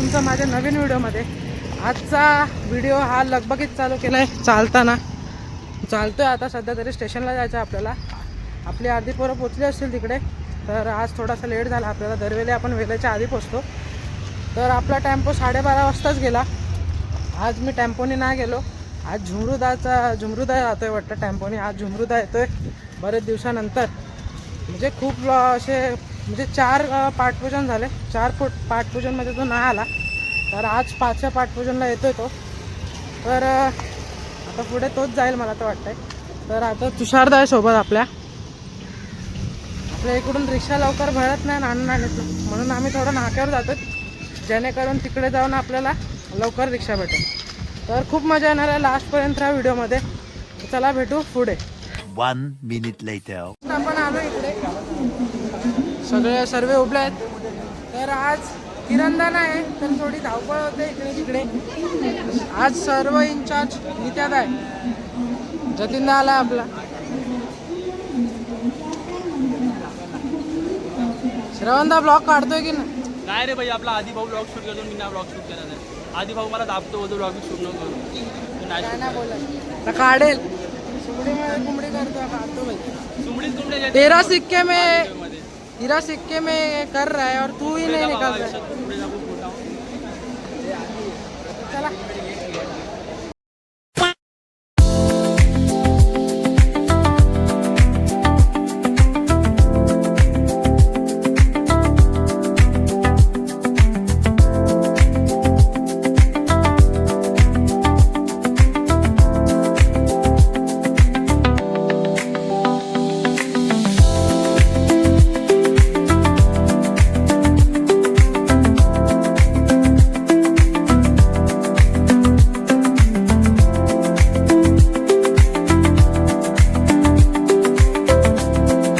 तुमचं माझ्या नवीन व्हिडिओमध्ये। आजचा व्हिडिओ हा लगबगीत चालू केला आहे चालताना। चालतोय आता सध्या तरी स्टेशनला जायचं आहे आपल्याला। आपली अर्धी पोरं पोचली असतील तिकडे, तर आज थोडासा लेट झाला आपल्याला। दरवेळी आपण वेळेच्या आधी पोचतो, तर आपला टेम्पो 12:30 वाजताच गेला। आज मी टेम्पोने नाही गेलो, आज झुमरुदा जातोय वाटतं टेम्पोने। आज झुमरुदा येतोय बरेच दिवसानंतर, म्हणजे खूप असे म्हणजे 4 पाठपूजन झाले। 4 पाठपूजनमध्ये तो नाही आला, तर आज 5व्या पाठपूजनला येतोय तो। तर आता पुढे तोच जाईल मला तर वाटतंय। तर आता तुषारदा आहे सोबत आपल्या इकडून रिक्षा लवकर भरत नाही आणत, म्हणून आम्ही थोडं नाक्यावर जातो, जेणेकरून तिकडे जाऊन आपल्याला लवकर रिक्षा भेटेल। तर खूप मजा येणार आहे लास्टपर्यंत ह्या व्हिडिओमध्ये। चला भेटू पुढे। 1 minute later. आपण आलो इकडे, सर्व उभले आहेत। तर आज तिरंदाना आहे, तर थोडी धावपळ होते इकडे तिकडे। आज सर्व इन्चार्ज नित्यादा आहे, जतीनदा आला आपला। श्रवणदा ब्लॉग काढतोय की नाही रे भाई, आपला आधी भाऊ ब्लॉग शूट करतो, मी ना ब्लॉग शूट केला नाही। आधी भाऊ मला दाबतो, बोलतो ब्लॉग शूट नको करू, नाही बोलत तर काढेल। कुंबडी करतो, काढतो भाई। सुमडी तेरा सिक्के में कर रहा है और तू ही नहीं निकाल रहा है। चला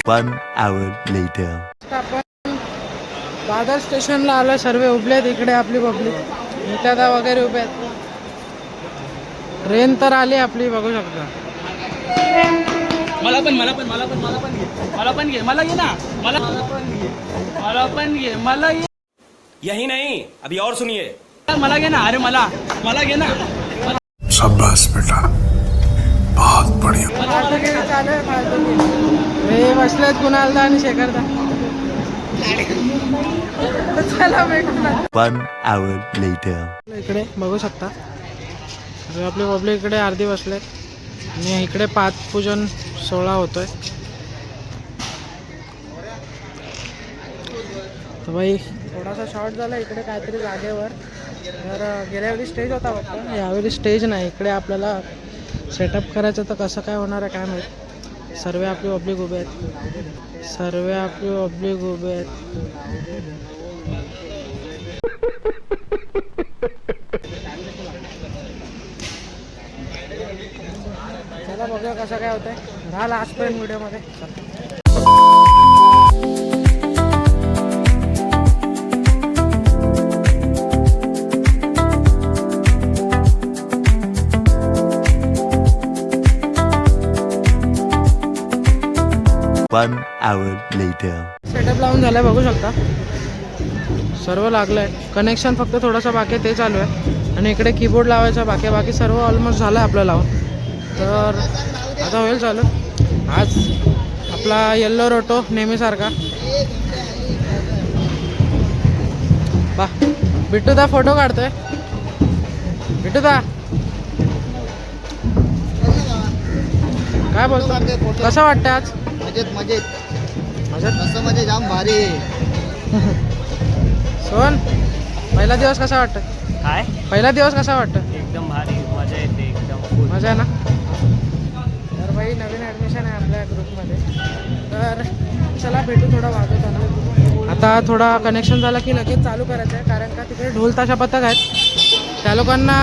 One hour later. आपण दादर स्टेशनला आलो, सर्व उभले आहेत इकडे। आपली पब्लिक नित्यादा वगैरे उभे आहेत। ट्रेन तर आली आपली, बघू शकता। मला पण घे मला घे। यही नहीं, अभी और सुनिए। मला घे ना, अरे मला घे ना। शाबाश बेटा, बहुत बढ़िया। चालू आहे फालतू। हे बसलेत कुणालदा आणि शेखरदा। चला भेटू ना। 1 hour later. इकडे बघू शकता आपली पब्लिक इकडे अर्धी बसलेत, आणि इकडे पाठपूजन सोहळा होतोय। तर भाई थोडासा शॉर्ट झाला इकडे काहीतरी जागेवर। तर गेल्या वेळी स्टेज होता वाटतं, यावेळी स्टेज नाही। इकडे आपल्याला सेटअप करायचं, तर कसं काय होणार आहे काय माहीत। सर्व आपली पब्लिक उभे आहेत, चला बघूया कसं काय होतंय। राहा लास्टपर्यंत व्हिडिओमध्ये। One hour later. सेटअप लावून झालाय, बघू शकता सर्व लागलंय। कनेक्शन फक्त थोडासा बाकी ते चालू आहे, आणि इकडे कीबोर्ड लावायचा बाकी सर्व ऑलमोस्ट झालं आपलं लावून। तर आता होईल चालू। आज आपला येल्लो रोटो नेहमीसारखा। बा बिट्टूदा फोटो काढतोय। बिट्टूदा काय बोलतो, कसं वाटतं आज? मजेत कसं म्हणजे जाम भारी आहे। सोन पहिला दिवस कसा वाटतं? काय पहिला दिवस कसा वाटतं? एकदम भारी, मजा येते एकदम, मजा आहे ना। तर भाई नवीन ॲडमिशन आहे आपल्या ग्रुपमध्ये, तर चला भेटू थोडा वाजवताना। आता थोडा कनेक्शन झाला की लगेच चालू करायचं आहे, कारण का तिकडे ढोल ताशा पथक आहेत, त्या लोकांना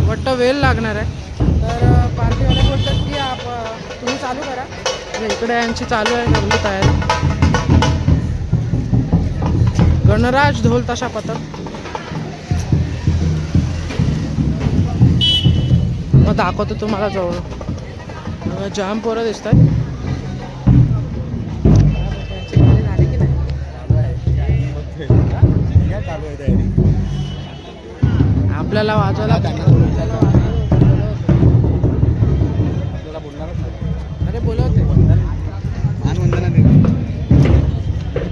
वाटतं वेळ लागणार आहे। तर पार्टीवाले बोलतात की तुम्ही चालू करा। इकडे यांची चालू आहे सगळी तयारी। गणराज ढोल ताशा पथक। मग दाखवतो तुम्हाला जवळ, जाम पोरं दिसतात। आपल्याला वाजवायला अरे बोलवते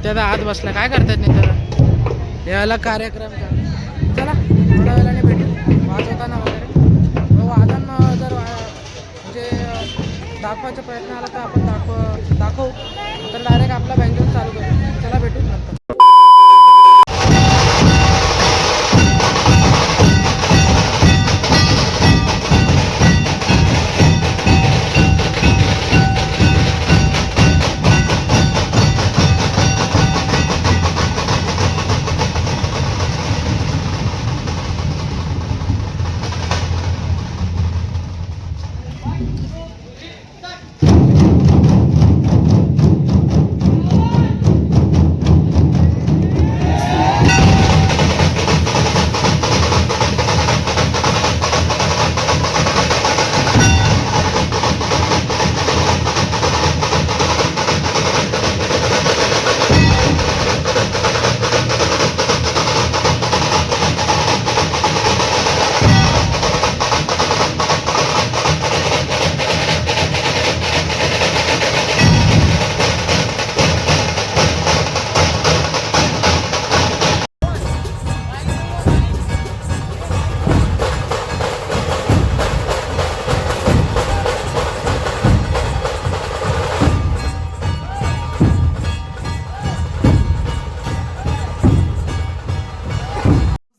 त्याचा आत बसला काय करतात नाही तर याला कार्यक्रम चला थोड्या वेळाने भेटू वाजवताना वगैरे वादन जर म्हणजे दाखवायचा प्रयत्न आला तर आपण दाखवू तर डायरेक्ट आपला बँकेत चालू करू चला भेटू नंतर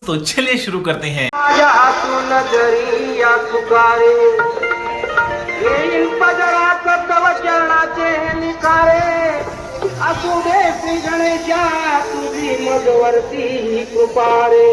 तो चलिए शुरू करते हैं। असू दे श्री गणेशा तुझी मजवरती कृपा रे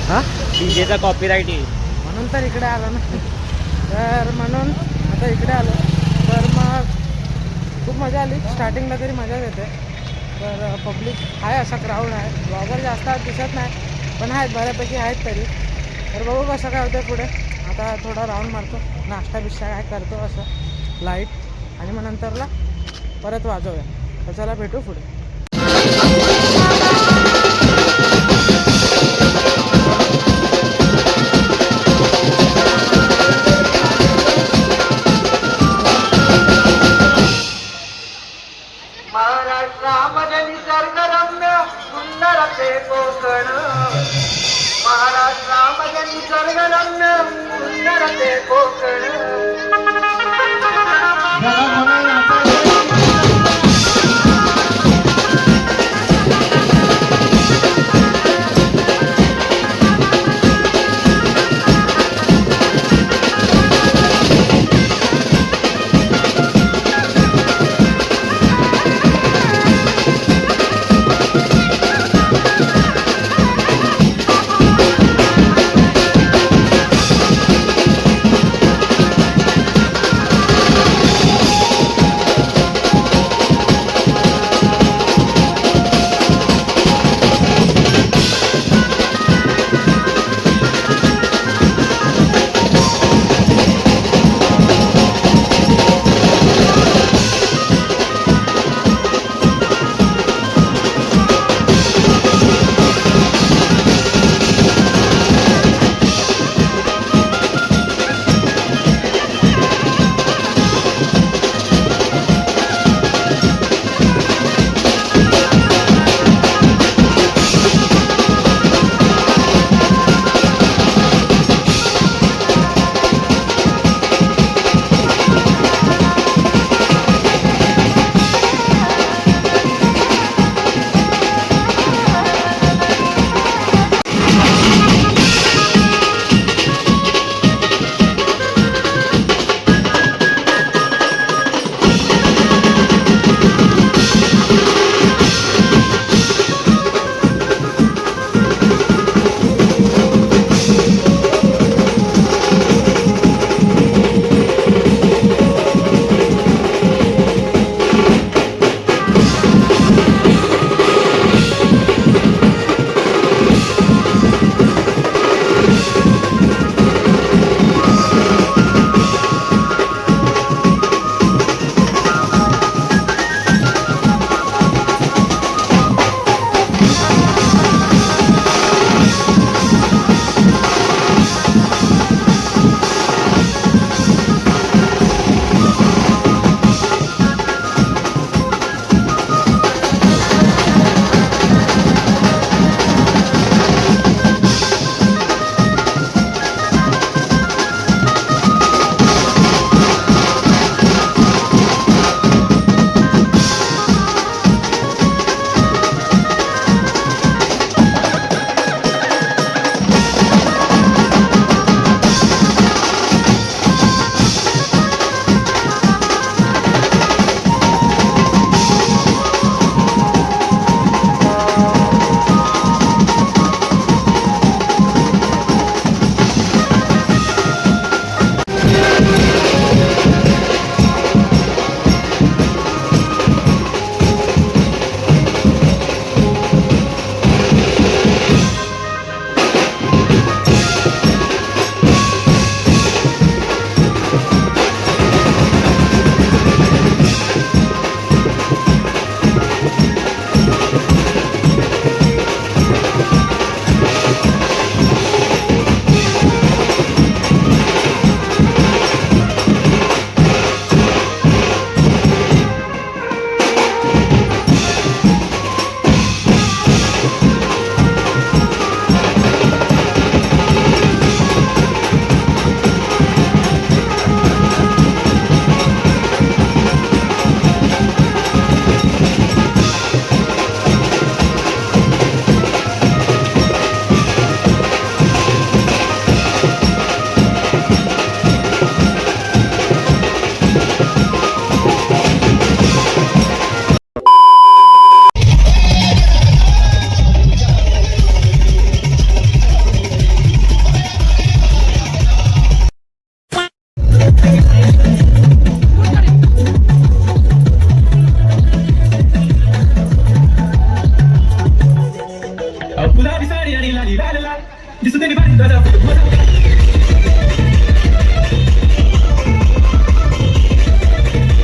हां डीजेचा कॉपीराईट येईल. म्हणून तर इकडे आलो ना. तर म्हणून आता इकडे आलो. तर मग खूप मजा आली. स्टार्टिंगला तरी मजा येते. तर पब्लिक आहे, असा क्राऊड आहे. ब्लॉगर जास्त दिसत नाही पण आहेत, बऱ्यापैकी आहेत तरी. तर बघू कसं काय होतं पुढे. आता थोडा राऊंड मारतो, नाश्ता बिश्ता काय करतो असं लाईट, आणि मग नंतरला परत वाजवूया. तर चला भेटू पुढे. महाराष्ट्रामध्ये निसर्गरम्य सुंदर ते कोकण, महाराष्ट्रामध्ये निसर्गरम्य सुंदर ते कोकण.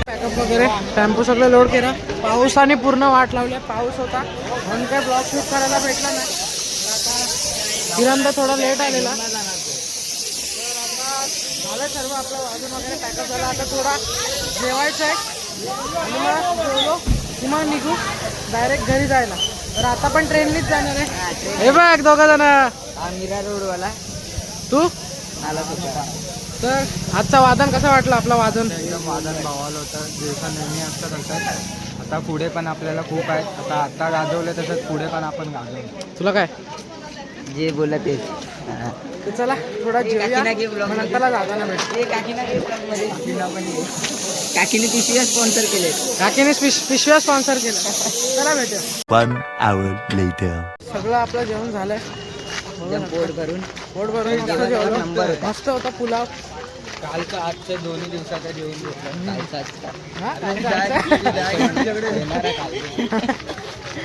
पॅकअप वगैरे टेम्पो सगळं लोड केला. पावसाने पूर्ण वाट लावली. पाऊस होता म्हणून काय ब्लॉग शूट करायला भेटला नाही. फिरांदा थोडा लेट आलेला. तर आता झालं सर्व आपलं वाजून वगैरे पॅकअप झाला. आता थोडा जेवायचं आहे आणि मग जेवलो की मग निघू डायरेक्ट घरी जायला. तर आता पण ट्रेननीच जाणार आहे. हे बघ दोघं जण. मीरा रोडवाला तू आला तर आजचा वादन कसं वाटलं आपलं वादन? एकदम वादन भावालं होतं. दिवसा नेहमी असतात असतात. आता पुढे पण आपल्याला खूप आहेत. आता गाजवले तसंच पुढे पण आपण गाजवू. तुला काय जे बोलत तेच. तर चला थोडा जेवूया मग नंतरला जाताना भेटू. काकीने पिशव्या स्पॉन्सर केले. काकीने पिशव्या स्पॉन्सर केलं. चला भेटूया. 1 hour later. सगळं आपलं जेवण झालंय. पोट भरून पोट भरून मस्त जेवलो. मस्त होता पुलाव. कालचं आजच्या दोन्ही दिवसाचं जेवण घेतलं. हा,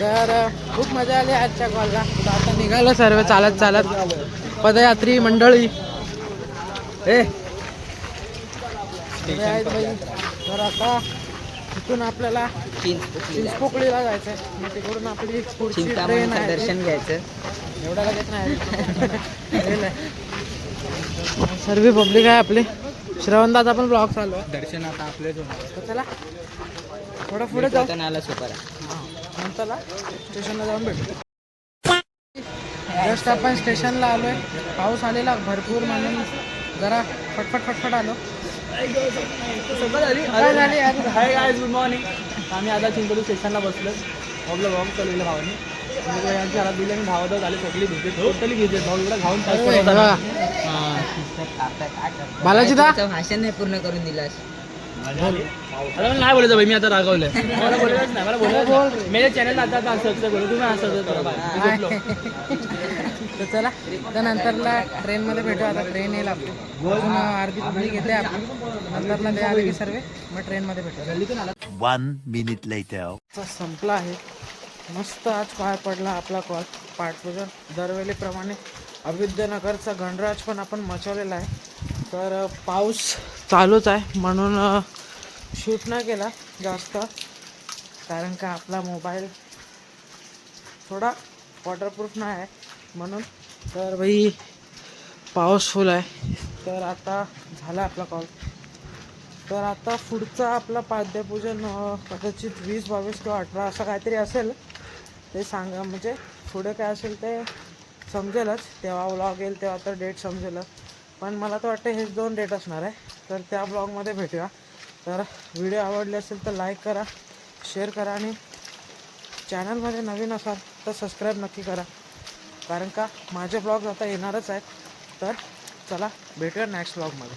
तर खूप मजा आली आजच्या कॉलला. आता निघालं सर्व चालत चालत पदयात्री मंडळी आहेत बाई. तर आता तिथून आपल्याला चिंचपोकळीला जायचं आहे. मग तिकडून आपली पुढची ट्रेन आहे. दर्शन घ्यायचं. एवढा लगेच नाही. सर्व पब्लिक आहे आपली. श्रवणदाचा पण ब्लॉग चालू आहे. दर्शन आता आपलेच होणार. तर चला थोडं पुढे जाऊ. आला सुपारा. नंतरला स्टेशनला जाऊन भेटू. जस्ट आपण स्टेशनला आलोय. पाऊस आलेला भरपूर म्हणून जरा फटफट आलो. काय झाली हाय गाईज, गुड मॉर्निंग. आम्ही आता चिंचोली स्टेशनला बसलो. आपलं वॉक चालवलं भावाने. यांची घरात दिली आणि भावात झाले सगळी भिजते. टोटली भिजते. भाऊ इकडे घाऊन बालाजी दा भाषण नाही पूर्ण करून दिलास. आता मला नाही बोलायचं भाई. मी आता रागवलंय. मला बोलायच नाही. मला बोलायचं मेरे चॅनल आता असं बोलू. तुम्ही असं तर चला तर नंतरला ट्रेनमध्ये भेटू. आता ट्रेन येईल आपली. अजून अर्धी पब्लिक येते आपली. नंतरला ते आले की सर्व मग ट्रेनमध्ये भेटू. 1 minute later. संपला आहे. मस्त आज पार पडला आपला कॉल पाठपूजन. दरवेळेप्रमाणे अविद्यनगरचा गणराज पण आपण मचवलेला आहे. तर पाऊस चालूच आहे म्हणून शूट नाही केला जास्त. कारण का आपला मोबाईल थोडा वॉटरप्रूफ नाही आहे म्हणून. तर भाई पाऊस फुल आहे. तर आता झाला आपला कॉल. तर आता पुढचा आपला पाद्यपूजन कदाचित 20, 22 किंवा 18 असं काहीतरी असेल. ते सांगा म्हणजे पुढे काय असेल ते समजेलच. तेव्हा व्लॉग येईल तेव्हा तर डेट समजेलच. पण मला तर वाटतं हेच 2 डेट असणार आहे. तर त्या ब्लॉगमध्ये भेटूया. तर व्हिडिओ आवडले असेल तर लाईक करा, शेअर करा आणि चॅनलमध्ये नवीन असाल तर सबस्क्राईब नक्की करा. कारण का माझे ब्लॉग आता येणारच आहेत. तर चला भेटूया नेक्स्ट ब्लॉगमध्ये.